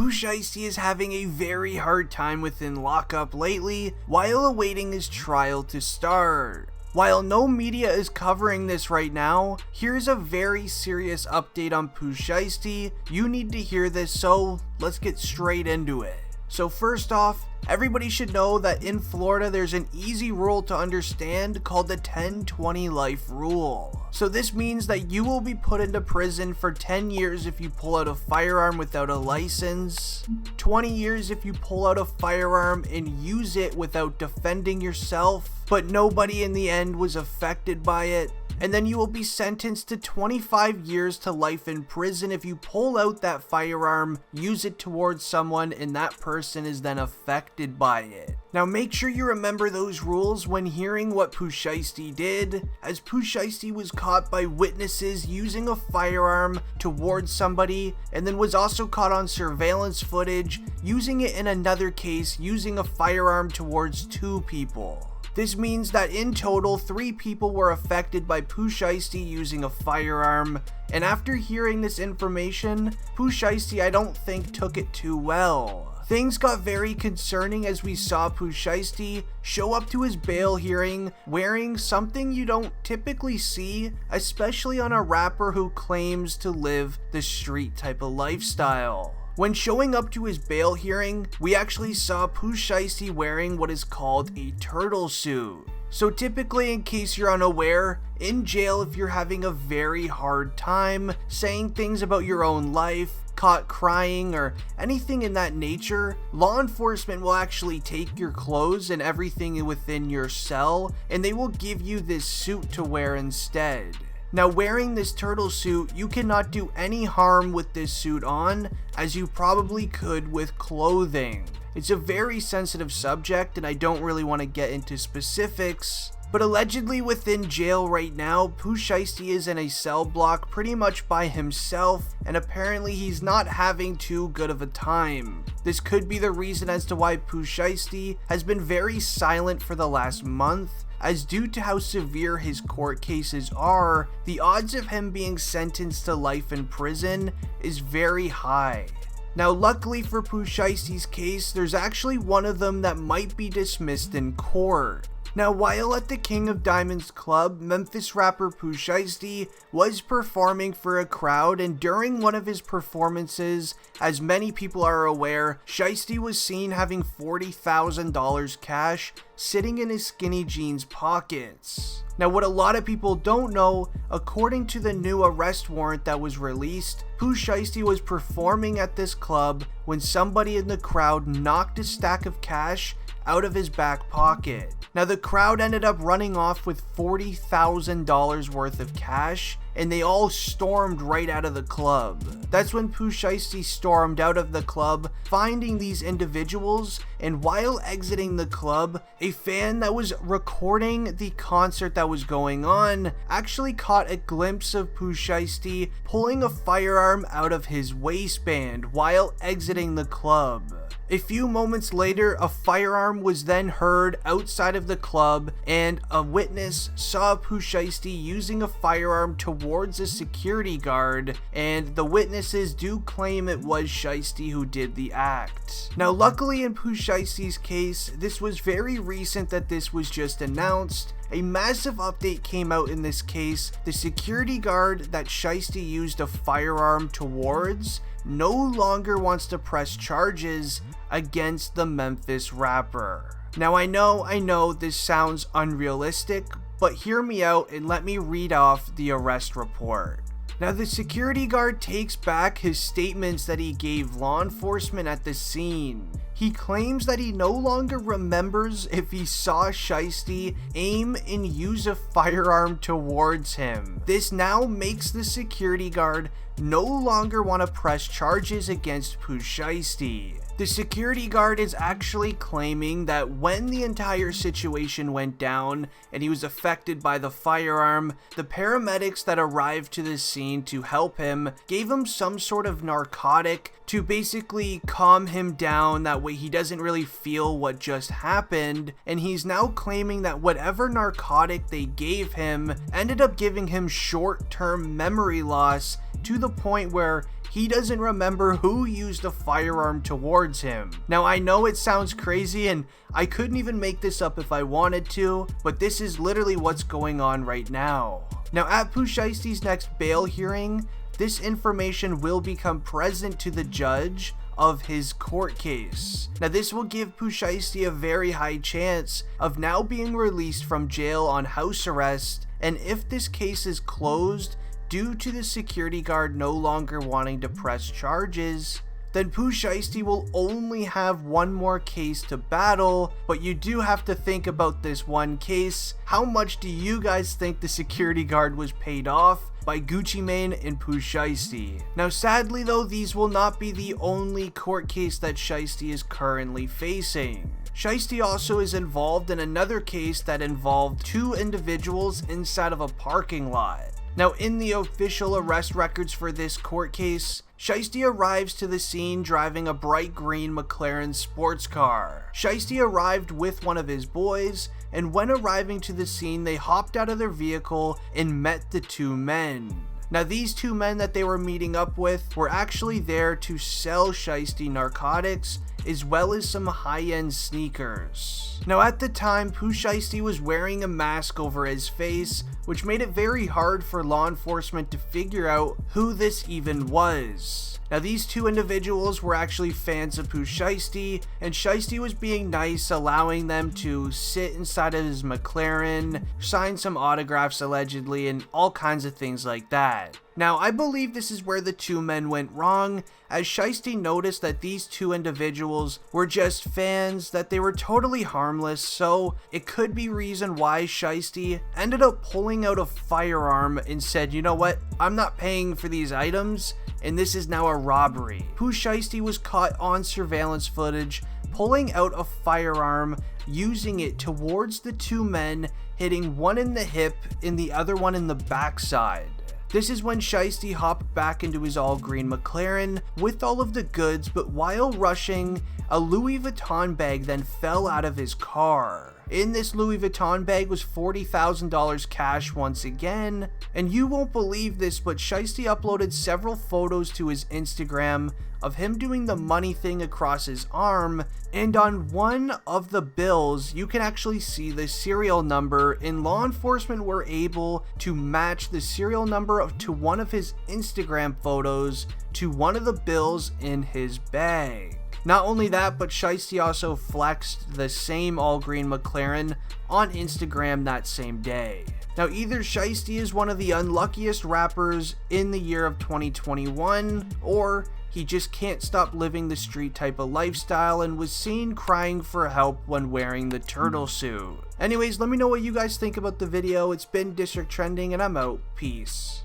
Pooh Shiesty is having a very hard time within lockup lately while awaiting his trial to start. While no media is covering this right now, here's a very serious update on Pooh Shiesty. You need to hear this, so let's get straight into it. So first off, everybody should know that in Florida there's an easy rule to understand called the 10-20 life rule. So this means that you will be put into prison for 10 years if you pull out a firearm without a license, 20 years if you pull out a firearm and use it without defending yourself, but nobody in the end was affected by it. And then you will be sentenced to 25 years to life in prison if you pull out that firearm, use it towards someone, and that person is then affected by it. Now make sure you remember those rules when hearing what Pooh Shiesty did, as Pooh Shiesty was caught by witnesses using a firearm towards somebody, and then was also caught on surveillance footage using it in another case using a firearm towards 2 people. This means that in total, 3 people were affected by Pooh Shiesty using a firearm, and after hearing this information, Pooh Shiesty I don't think took it too well. Things got very concerning as we saw Pooh Shiesty show up to his bail hearing wearing something you don't typically see, especially on a rapper who claims to live the street type of lifestyle. When showing up to his bail hearing, we actually saw Pooh Shiesty wearing what is called a turtle suit. So typically, in case you're unaware, in jail if you're having a very hard time saying things about your own life, caught crying, or anything in that nature, law enforcement will actually take your clothes and everything within your cell, and they will give you this suit to wear instead. Now wearing this turtle suit, you cannot do any harm with this suit on, as you probably could with clothing. It's a very sensitive subject and I don't really want to get into specifics, but allegedly within jail right now, Pooh Shiesty is in a cell block pretty much by himself, and apparently he's not having too good of a time. This could be the reason as to why Pooh Shiesty has been very silent for the last month, as due to how severe his court cases are, the odds of him being sentenced to life in prison is very high. Now luckily for Pooh Shiesty's case, there's actually one of them that might be dismissed in court. Now while at the King of Diamonds club, Memphis rapper Pooh Shiesty was performing for a crowd, and during one of his performances, as many people are aware, Shiesty was seen having $40,000 cash sitting in his skinny jeans pockets. Now what a lot of people don't know, according to the new arrest warrant that was released, Pooh Shiesty was performing at this club when somebody in the crowd knocked a stack of cash out of his back pocket. Now the crowd ended up running off with $40,000 worth of cash, and they all stormed right out of the club. That's when Pooh Shiesty stormed out of the club, finding these individuals, and while exiting the club, a fan that was recording the concert that was going on actually caught a glimpse of Pooh Shiesty pulling a firearm out of his waistband while exiting the club. A few moments later, a firearm was then heard outside of the club, and a witness saw Pooh Shiesty using a firearm towards a security guard, and the witnesses do claim it was Shiesty who did the act. Now luckily in Pooh Shiesty's case, this was very recent that this was just announced. A massive update came out in this case. The security guard that Shiesty used a firearm towards no longer wants to press charges against the Memphis rapper. Now I know this sounds unrealistic, but hear me out and let me read off the arrest report. Now the security guard takes back his statements that he gave law enforcement at the scene. He claims that he no longer remembers if he saw Shiesty aim and use a firearm towards him. This now makes the security guard no longer want to press charges against Pooh Shiesty. The security guard is actually claiming that when the entire situation went down and he was affected by the firearm, the paramedics that arrived to the scene to help him gave him some sort of narcotic to basically calm him down, that way he doesn't really feel what just happened, and he's now claiming that whatever narcotic they gave him ended up giving him short-term memory loss to the point where he doesn't remember who used a firearm towards him. Now I know it sounds crazy and I couldn't even make this up if I wanted to, but this is literally what's going on right now. Now at Pooh Shiesty's next bail hearing, this information will become present to the judge of his court case. Now this will give Pooh Shiesty a very high chance of now being released from jail on house arrest, and if this case is closed due to the security guard no longer wanting to press charges, then Pooh Shiesty will only have one more case to battle. But you do have to think about this one case. How much do you guys think the security guard was paid off by Gucci Mane and Pooh Shiesty? Now sadly though, these will not be the only court case that Shiesty is currently facing. Shiesty also is involved in another case that involved two individuals inside of a parking lot. Now in the official arrest records for this court case, Shiesty arrives to the scene driving a bright green McLaren sports car. Shiesty arrived with one of his boys, and when arriving to the scene, they hopped out of their vehicle and met the two men. Now these two men that they were meeting up with were actually there to sell Shiesty narcotics as well as some high-end sneakers. Now at the time, Pooh Shiesty was wearing a mask over his face, which made it very hard for law enforcement to figure out who this even was. Now these two individuals were actually fans of Pooh Shiesty, and Shiesty was being nice, allowing them to sit inside of his McLaren, sign some autographs allegedly, and all kinds of things like that. Now I believe this is where the two men went wrong, as Shiesty noticed that these two individuals were just fans, that they were totally harmless, so it could be reason why Shiesty ended up pulling out a firearm and said, you know what, I'm not paying for these items, and this is now a robbery. Pooh Shiesty was caught on surveillance footage pulling out a firearm, using it towards the two men, hitting one in the hip and the other one in the backside. This is when Shiesty hopped back into his all-green McLaren with all of the goods, but while rushing, a Louis Vuitton bag then fell out of his car. In this Louis Vuitton bag was $40,000 cash once again, and you won't believe this, but Shiesty uploaded several photos to his Instagram of him doing the money thing across his arm, and on one of the bills you can actually see the serial number, and law enforcement were able to match the serial number to one of his Instagram photos to one of the bills in his bag. Not only that, but Shiesty also flexed the same all-green McLaren on Instagram that same day. Now either Shiesty is one of the unluckiest rappers in the year of 2021, or he just can't stop living the street type of lifestyle and was seen crying for help when wearing the turtle suit. Anyways, let me know what you guys think about the video. It's been District Trending and I'm out. Peace.